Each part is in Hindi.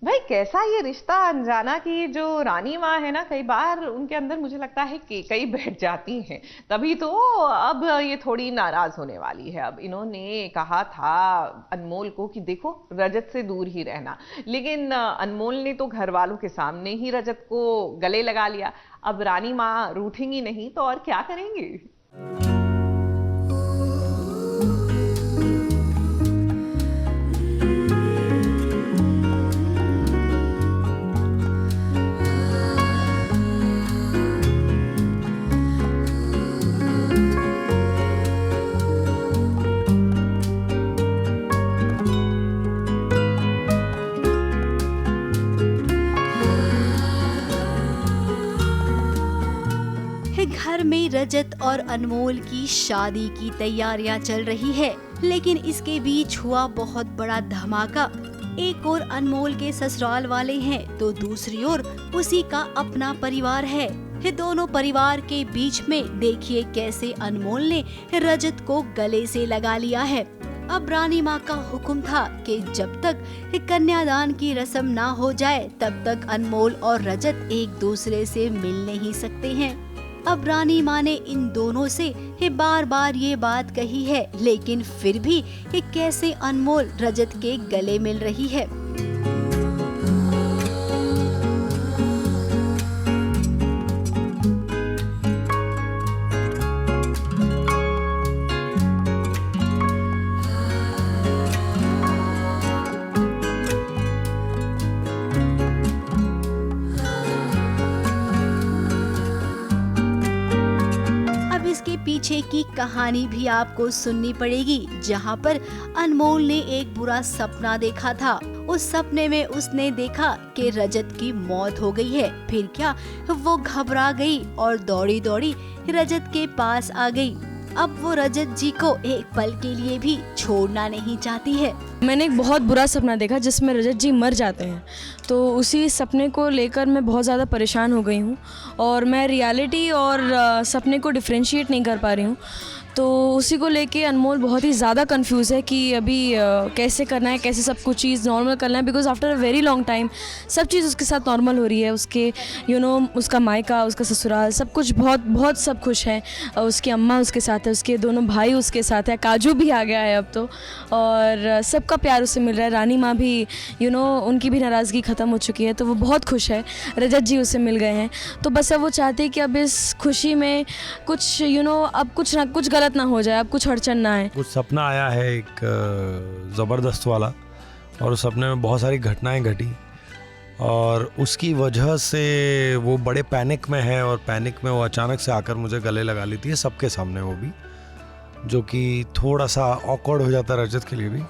भाई कैसा ये रिश्ता अनजाना की जो रानी माँ है ना, कई बार उनके अंदर मुझे लगता है कि कई बैठ जाती हैं। तभी तो अब ये थोड़ी नाराज होने वाली है। अब इन्होंने कहा था अनमोल को कि देखो रजत से दूर ही रहना, लेकिन अनमोल ने तो घर वालों के सामने ही रजत को गले लगा लिया। अब रानी माँ रूठेंगी नहीं तो और क्या करेंगी। घर में रजत और अनमोल की शादी की तैयारियां चल रही है, लेकिन इसके बीच हुआ बहुत बड़ा धमाका। एक ओर अनमोल के ससुराल वाले हैं तो दूसरी ओर उसी का अपना परिवार है। ये दोनों परिवार के बीच में देखिए कैसे अनमोल ने रजत को गले से लगा लिया है। अब रानी माँ का हुक्म था कि जब तक कन्यादान की रस्म ना हो जाए तब तक अनमोल और रजत एक दूसरे से मिल नहीं सकते हैं। अब रानी माँ ने इन दोनों से बार बार ये बात कही है, लेकिन फिर भी कैसे अनमोल रजत के गले मिल रही है। इसके पीछे की कहानी भी आपको सुननी पड़ेगी, जहाँ पर अनमोल ने एक बुरा सपना देखा था। उस सपने में उसने देखा कि रजत की मौत हो गई है। फिर क्या, वो घबरा गई और दौड़ी दौड़ी रजत के पास आ गई। अब वो रजत जी को एक पल के लिए भी छोड़ना नहीं चाहती है। मैंने एक बहुत बुरा सपना देखा जिसमें रजत जी मर जाते हैं, तो उसी सपने को लेकर मैं बहुत ज़्यादा परेशान हो गई हूँ और मैं रियलिटी और सपने को डिफरेंशिएट नहीं कर पा रही हूँ। तो उसी को लेके अनमोल बहुत ही ज़्यादा कंफ्यूज है कि अभी कैसे करना है, कैसे सब कुछ चीज़ नॉर्मल करना है, because after a very long time सब चीज़ उसके साथ नॉर्मल हो रही है। उसके उसका मायका, उसका ससुराल, सब कुछ बहुत सब खुश है। उसकी अम्मा उसके साथ है, उसके दोनों भाई उसके साथ है, काजू भी आ गया है अब तो, और सबका प्यार उसे मिल रहा है। रानी माँ भी उनकी भी नाराज़गी ख़त्म हो चुकी है, तो वो बहुत खुश है। रजत जी उसे मिल गए हैं, तो बस अब वो चाहते हैं कि अब इस खुशी में कुछ अब कुछ ना कुछ ना हो जाए, अब कुछ अड़चन ना है। कुछ सपना आया है एक ज़बरदस्त वाला, और उस सपने में बहुत सारी घटनाएं घटी और उसकी वजह से वो बड़े पैनिक में है, और पैनिक में वो अचानक से आकर मुझे गले लगा लेती है सबके सामने, वो भी जो कि थोड़ा सा ऑकवर्ड हो जाता है रजत के लिए भी।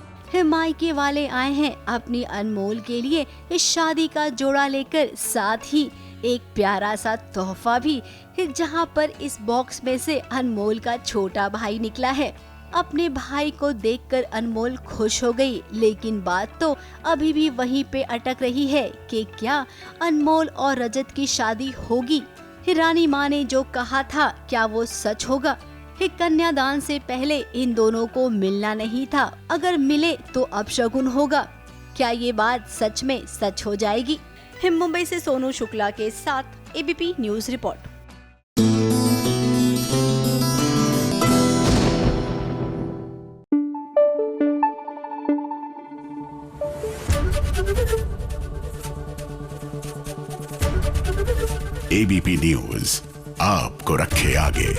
मायके वाले आए हैं अपनी अनमोल के लिए इस शादी का जोड़ा लेकर, साथ ही एक प्यारा सा तोहफा भी, जहां पर इस बॉक्स में से अनमोल का छोटा भाई निकला है। अपने भाई को देखकर अनमोल खुश हो गई, लेकिन बात तो अभी भी वहीं पे अटक रही है कि क्या अनमोल और रजत की शादी होगी। रानी माँ ने जो कहा था क्या वो सच होगा। कन्यादान से पहले इन दोनों को मिलना नहीं था, अगर मिले तो अपशगुन होगा। क्या ये बात सच में सच हो जाएगी। मुंबई से सोनू शुक्ला के साथ ABP news report. ABP news आपको रखे आगे।